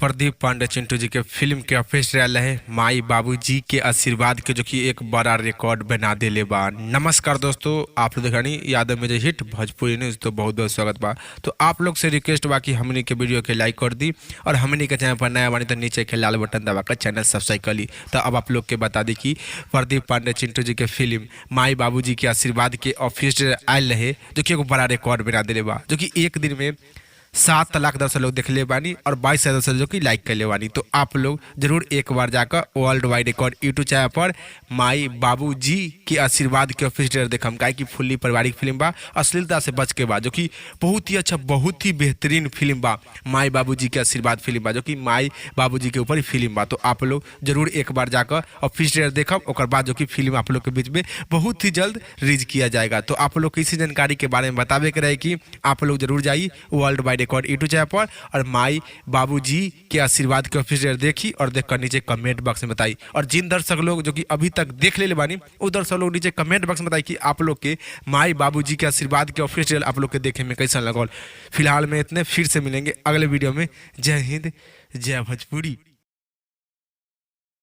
प्रदीप पांडे चिंटू जी के फिल्म के ऑफिशियल रहे माई बाबूजी के आशीर्वाद के जो कि एक बड़ा रिकॉर्ड बना देले बा। नमस्कार दोस्तों, आप लोग देखनी यादव में हिट भोजपुरी न्यूज़, तो बहुत बहुत स्वागत बा। तो आप लोग से रिक्वेस्ट बा कि हमनी के वीडियो के लाइक कर दी और हमनी के चैनल पर नया बानी तो नीचे के लाल बटन दबा कर चैनल सब्सक्राइब कर ली। तो अब आप लोग के बता दी कि प्रदीप पांडे चिंटू जी के फिल्म माई बाबूजी के आशीर्वाद के ऑफिशियल आयल रहे जो कि एक बड़ा रिकॉर्ड बना देले बा, जो कि एक दिन में 7 लाख 10 लोग देख ले बानी और 22 से जो कि लाइक कर ले बानी। तो आप लोग जरूर एक बार जाकर world wide record YouTube channel पर माई बाबूजी के आशीर्वाद के ऑफिशियल देखम काहे कि फुल्ली पारिवारिक फिल्म बा, अश्लीलता से बच के बा, जो कि बहुत ही अच्छा बहुत ही बेहतरीन फिल्म बा। माई बाबूजी के आशीर्वाद फिल्म बा जो कि माई बाबूजी के ऊपर ही फिल्म बा। तो आप लोग जरूर एक बार जाकर ऑफिशियल देखम, और बाद जो कि फिल्म आप लोग के बीच में बहुत ही जल्द रिलीज किया जाएगा। तो आप लोग इसी जानकारी के बारे में बतावे के रहे कि आप लोग जरूर जाइए world wide record YouTube channel पर और माई बाबूजी के आशीर्वाद के ऑफिशियल देखी और देखकर नीचे कमेंट बॉक्स में बताई। और जिन दर्शक लोग जो कि अभी तक देख ले बानी उस दर्शक लोग नीचे कमेंट बॉक्स में बताई कि आप लोग के माई बाबूजी के आशीर्वाद के ऑफिशियल आप लोग के देखे में कैसा लगल। फिलहाल में इतने, फिर से मिलेंगे अगले वीडियो में। जय हिंद, जय भोजपुरी।